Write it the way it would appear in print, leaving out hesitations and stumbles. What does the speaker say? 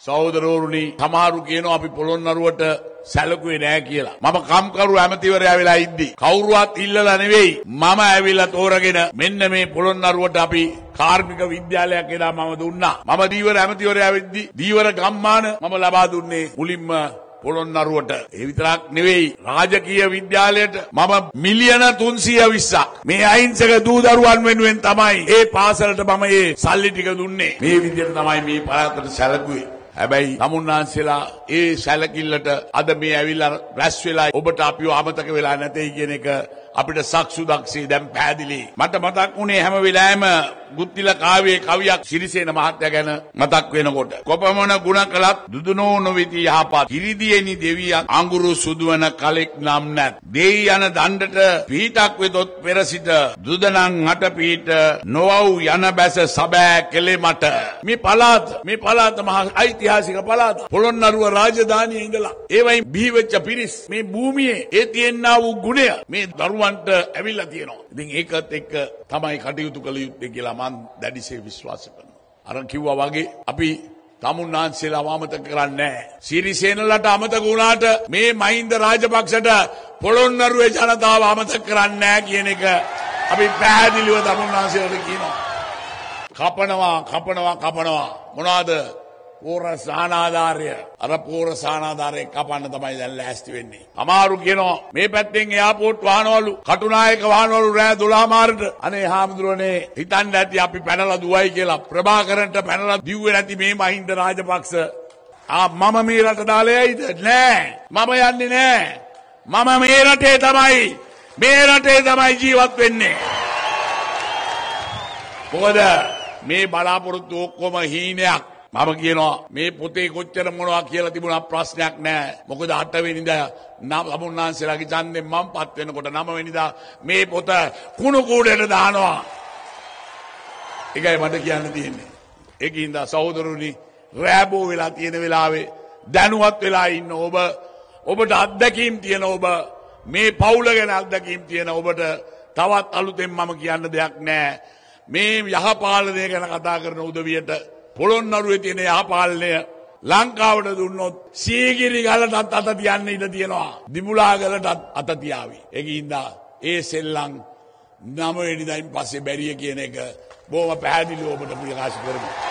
සහෝදරවරුනි සමහරු කියනවා අපි පොළොන්නරුවට සැලකුවේ නෑ කියලා. මම කම්කරු ඇමතිවරයා වෙලා ඉද්දි කවුරුවත් ඉල්ලලා නෙවෙයි මම ඇවිල්ලා තෝරගෙන මෙන්න මේ පොළොන්නරුවට අපි කාර්මික විද්‍යාලයක් එදා මම දුන්නා. මම දීවර ඇමතිවරයා වෙද්දි දීවර ගම්මාන මම ලබා දුන්නේ මුලින්ම පොළොන්නරුවට. ඒ විතරක් නෙවෙයි රාජකීය විද්‍යාලයට මම මිලියන 320ක් මේ අහිංසක දූ දරුවන් වෙනුවෙන් තමයි ඒ පාසලට මම ඒ සල්ලි ටික දුන්නේ. මේ විදිහට තමයි මේ පළාතට සැලකුවේ. හැබැයි තමුන්නාන්සේලා ඒ සැලකිල්ලට අද මේ ඇවිල්ලා රැස් වෙලා ඔබට අපිව අමතක වෙලා නැtei කියන එක අපිට සක්සුදක්ෂී දැන් පැහැදිලි. මට මතක් වුණේ හැම වෙලාවෙම ගුත්තිල කාව්‍යයේ කවියක් සිරිසේන මහත්තයා ගැන මතක් වෙනකොට කොපමණ ගුණ කළත් දුදුනෝ නොවිති යහපත් කිරිදියේනි දෙවියන් අඟුරු සුදුවන කලෙක් නම් නැත්. දෙයි යන දණ්ඩට පීටක් වෙතොත් පෙර සිට දුදනන් හට පීට නොවව් යන බැස සබෑ කෙලෙමට. මේ පළාත මහා ඓතිහාසික පළාත. පොළොන්නරුව රාජධානියේ ඉඳලා ඒවයින් බිහිවෙච්ච පිරිස් මේ භූමියේ ඒ තියෙනා වූ ගුණය මේ දරුවන්ට ඇවිල්ලා තියෙනවා. ඉතින් ඒකත් එක්ක තමයි කටයුතු කළ යුත්තේ කියලා මම දැඩිසේ විශ්වාස කරනවා. අර කිව්වා වගේ අපි තමුන්නාන්සේලා අමතක කරන්නේ නැහැ. සිරිසේනලට අමතක වුණාට මේ මහින්ද රාජපක්ෂට පොළොන්නරුවේ ජනතාව අමතක කරන්නේ නැහැ කියන එක අපි පැහැදිලිව තමුන්නාන්සේලාට කියනවා. කපනවා මොනවාද? පෝර සානාධාරය. අර පෝර සානාධාරය කපන්න තමයි දැන් ලෑස්ති වෙන්නේ. අමාරු කියනවා මේ පැත්තෙන් එයාපෝට් වාහනවලු කටුනායක වාහනවලු රෑ 12 මාරට අනේ හාමුදුරනේ හිතන්න ඇති අපි පැනලා දුවයි කියලා. ප්‍රභාකරන්ට පැනලා දිව්වේ නැති මේ මහින්ද රාජපක්ෂ මම මේ රට දාලා යයිද? නෑ. මම යන්නේ නෑ. මම මේ රටේ තමයි ජීවත් වෙන්නේ. මොකද මේ බලාපොරොත්තු ඔක්කොම හීනයක්. මම කියනවා මේ පොතේ කොච්චර මොනවා කියලා තිබුණා ප්‍රශ්නයක් නැහැ. මොකද 8 වෙනිදා තමුන්නාන්සේලාගේ ඡන්දෙන් මම පත් වෙනකොට 9 වෙනිදා මේ පොත කුණු කූඩේට දානවා. ඒකයි මට කියන්න තියෙන්නේ. ඒකින්ද සහෝදරුනි රෑබෝ වෙලා තියෙන වෙලාවේ දැනුවත් වෙලා ඉන්න ඔබට අත්දැකීම් තියෙන ඔබ මේ පවුල ගැන අත්දැකීම් තියෙන ඔබට තවත් අලුතෙන් මම කියන්න දෙයක් නැහැ. මේ යහපාලනය ගැන කතා කරන උදවියට පොළොන්නරුවේ තියෙන යහපාලනය ලංකාවට දුන්නොත් සීගිරි ගලටත් අත තියන්න ඉඩ තියෙනවා. දිමුලා ගලටත් අත තියාවි. ඒකින්ද ඒ සෙල්ලම් 9 වෙනිදායින් පස්සේ බැරිය කියන එක බොහොම පැහැදිලිව ඔබට ප්‍රකාශ කරමු.